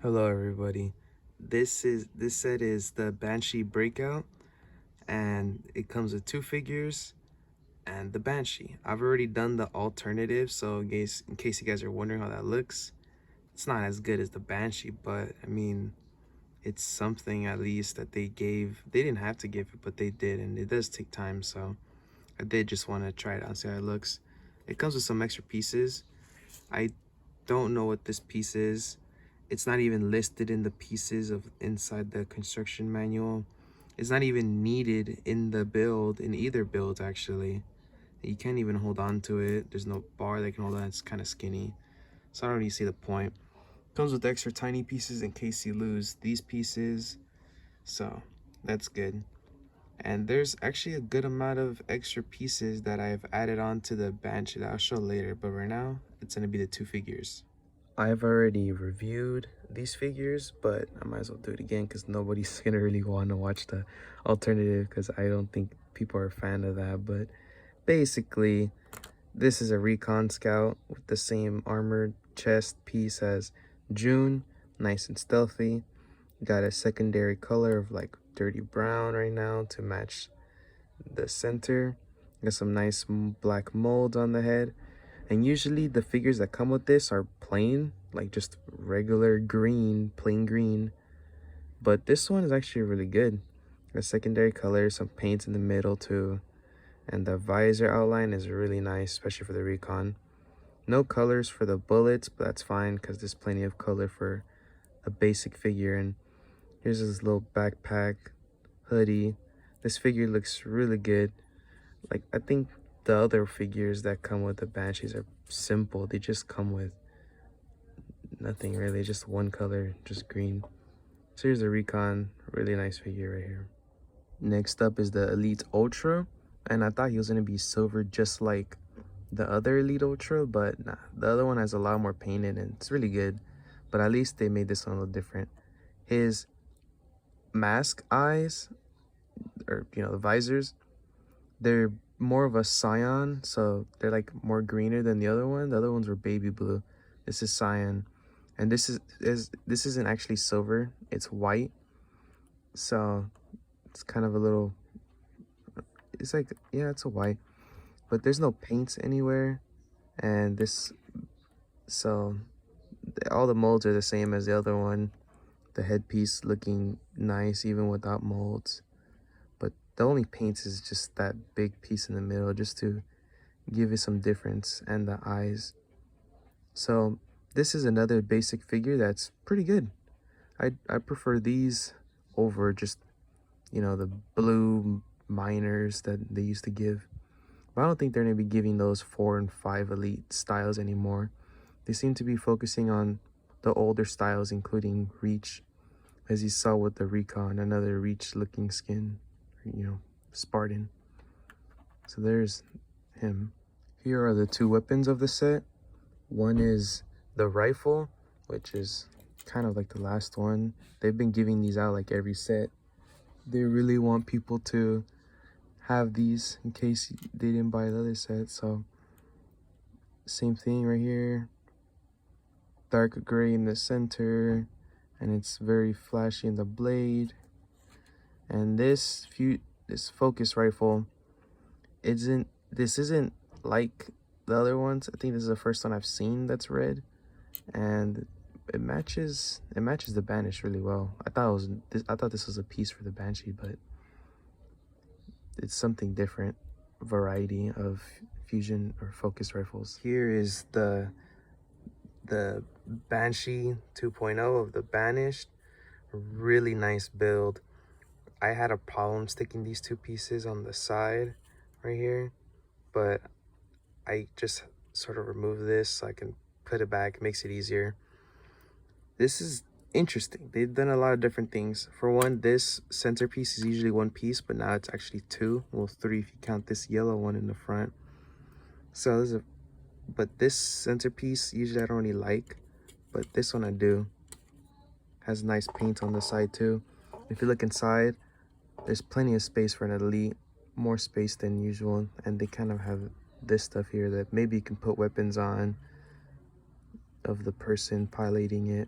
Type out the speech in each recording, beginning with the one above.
Hello everybody. This set is the Banshee Breakout, and it comes with two figures and the Banshee. I've already done the alternative, so in case you guys are wondering how that looks, it's not as good as the Banshee, but I mean it's something at least that they gave. They didn't have to give it, but they did, and it does take time, so I did just want to try it out and see how it looks. It comes with some extra pieces. I don't know what this piece is. It's not even listed in the pieces of inside the construction manual. It's not even needed in the build, in either build actually. You can't even hold on to it. There's no bar that can hold on. It's kind of skinny, so I don't really see the point. Comes with extra tiny pieces in case you lose these pieces, so that's good. And there's actually a good amount of extra pieces that I've added on to the Banshee that I'll show later, but right now it's going to be the two figures. I've already reviewed these figures, but I might as well do it again because nobody's gonna really want to watch the alternative because I don't think people are a fan of that. But basically, this is a recon scout with the same armored chest piece as June, nice and stealthy. Got a secondary color of like dirty brown right now to match the center. Got some nice black molds on the head. And usually the figures that come with this are plain, like just regular green, plain green. But this one is actually really good. A secondary color, some paints in the middle too. And the visor outline is really nice, especially for the recon. No colors for the bullets, but that's fine because there's plenty of color for a basic figure. And here's this little backpack, hoodie. This figure looks really good. Like, I think the other figures that come with the Banshees are simple. They just come with nothing really, just one color, just green. So here's the Recon, really nice figure right here. Next up is the Elite Ultra, and I thought he was gonna be silver just like the other Elite Ultra, but nah, the other one has a lot more paint in it. It's really good, but at least they made this one a little different. His mask eyes, or the visors, they're more of a cyan, so they're like more greener than the other one. The other ones were baby blue. This is cyan, and this isn't actually silver. It's white, so it's kind of a little. It's like, yeah, it's a white, but there's no paints anywhere, and this, so all the molds are the same as the other one. The headpiece looking nice even without molds, but the only paints is just that big piece in the middle just to give it some difference, and the eyes. So this is another basic figure that's pretty good. I prefer these over just the blue miners that they used to give, but I don't think they're going to be giving those 4 and 5 elite styles anymore. They seem to be focusing on the older styles, including Reach, as you saw with the Recon, another Reach looking skin, Spartan. So there's him. Here are the two weapons of the set. One is the rifle, which is kind of like the last one. They've been giving these out like every set. They really want people to have these in case they didn't buy the other set. So same thing right here. Dark gray in the center, and it's very flashy in the blade. And this focus rifle isn't like the other ones. I think this is the first one I've seen that's red, and it matches the Banished really well. I thought this was a piece for the Banshee, but it's something different. Variety of fusion or focus rifles. Here is the Banshee 2.0 of the Banished. Really nice build. I had a problem sticking these two pieces on the side right here, but I just sort of remove this so I can put it back. It makes it easier. This is interesting. They've done a lot of different things. For one, this centerpiece is usually one piece, but now it's actually two. Well, three if you count this yellow one in the front. So but this centerpiece usually I don't really like, but this one I do. Has nice paint on the side too. If you look inside, there's plenty of space for an elite, more space than usual, and they kind of have this stuff here that maybe you can put weapons on of the person piloting it.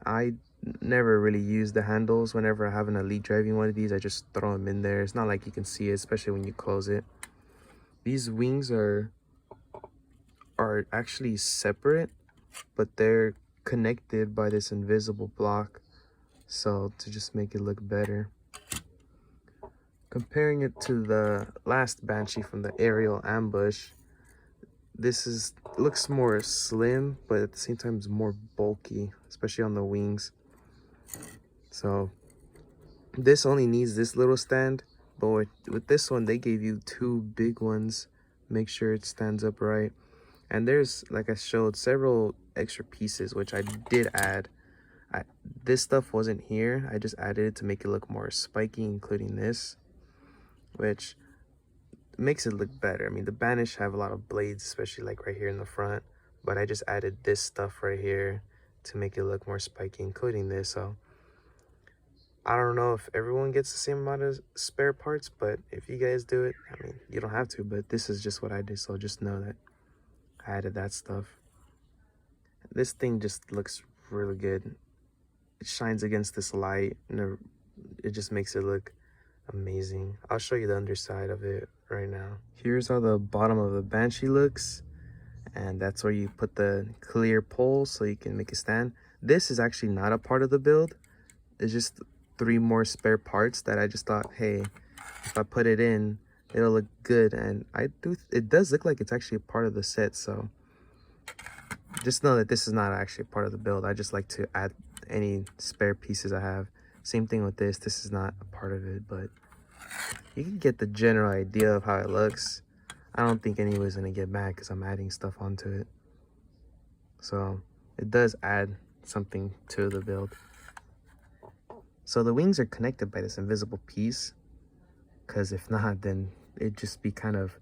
I never really use the handles. Whenever I have an elite driving one of these, I just throw them in there. It's not like you can see it, especially when you close it. These wings are actually separate, but they're connected by this invisible block, so to just make it look better. Comparing it to the last Banshee from the aerial ambush, this looks more slim, but at the same time it's more bulky, especially on the wings. So this only needs this little stand, but with this one they gave you two big ones. Make sure it stands up right. And there's, like I showed, several extra pieces which I did add. This stuff wasn't here. I just added it to make it look more spiky, including this, which makes it look better. I mean, the Banished have a lot of blades, especially like right here in the front, but I just added this stuff right here to make it look more spiky, including this. So I don't know if everyone gets the same amount of spare parts, but if you guys do it, I mean, you don't have to, but this is just what I did, so just know that I added that stuff. This thing just looks really good. It shines against this light, and it just makes it look amazing. I'll show you the underside of it right now. Here's how the bottom of the Banshee looks, and that's where you put the clear pole so you can make it stand. This is actually not a part of the build. It's just 3 more spare parts that I just thought, hey, if I put it in, it'll look good. And it does look like it's actually a part of the set, so just know that this is not actually a part of the build. I just like to add any spare pieces I have. Same thing with this. This is not a part of it, but you can get the general idea of how it looks. I don't think anyone's gonna get mad because I'm adding stuff onto it. So it does add something to the build. So the wings are connected by this invisible piece, because if not, then it'd just be kind of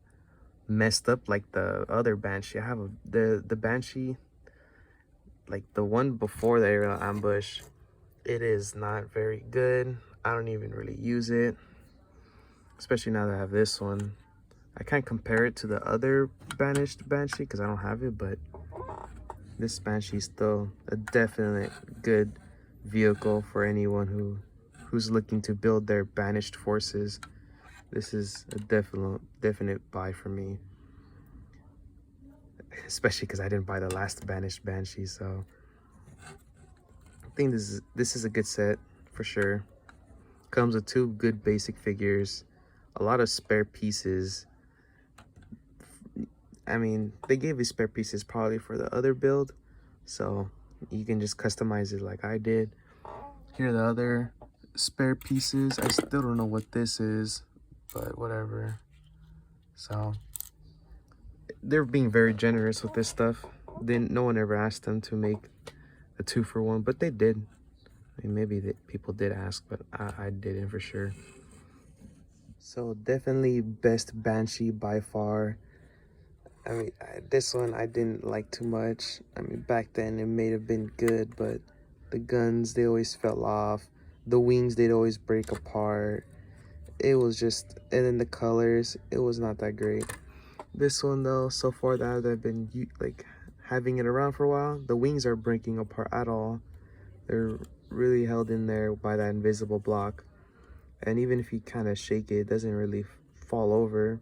messed up like the other Banshee. I have the Banshee, like the one before the aerial ambush. It is not very good. I don't even really use it, especially now that I have this one. I can't compare it to the other Banished Banshee because I don't have it, but this Banshee is still a definite good vehicle for anyone who's looking to build their Banished forces. This is a definite buy for me, especially because I didn't buy the last Banished Banshee. So I think this is a good set for sure. Comes with 2 good basic figures, a lot of spare pieces. I mean, they gave you spare pieces probably for the other build, so you can just customize it like I did. Here are the other spare pieces. I still don't know what this is, but whatever. So they're being very generous with this stuff. No one ever asked them to make a 2-for-1, but they did. I mean, maybe people did ask, but I didn't for sure. So definitely best Banshee by far. I mean, this one I didn't like too much. I mean, back then it may have been good, but the guns, they always fell off. The wings, they'd always break apart. It was just, and then the colors, it was not that great. This one though, so far that I've been like having it around for a while, the wings aren't breaking apart at all. They're really held in there by that invisible block. And even if you kind of shake it, it doesn't really fall over.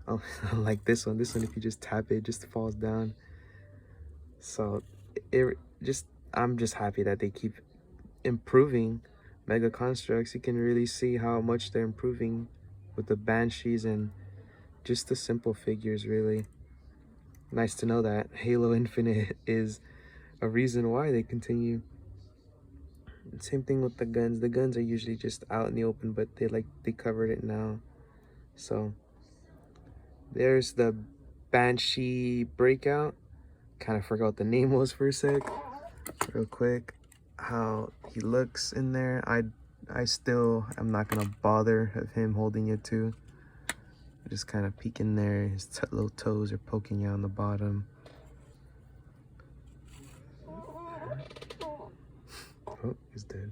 Oh, like this one if you just tap it, it just falls down. So I'm just happy that they keep improving Mega Construx. You can really see how much they're improving with the Banshees and just the simple figures. Really nice to know that Halo Infinite is a reason why they continue. Same thing with the guns. The guns are usually just out in the open, but they covered it now. So there's the Banshee Breakout. Kind of forgot what the name was for a sec. Real quick, how he looks in there. I still am not gonna bother of him holding it too. Just kind of peek in there. His little toes are poking out on the bottom. Oh, he's dead.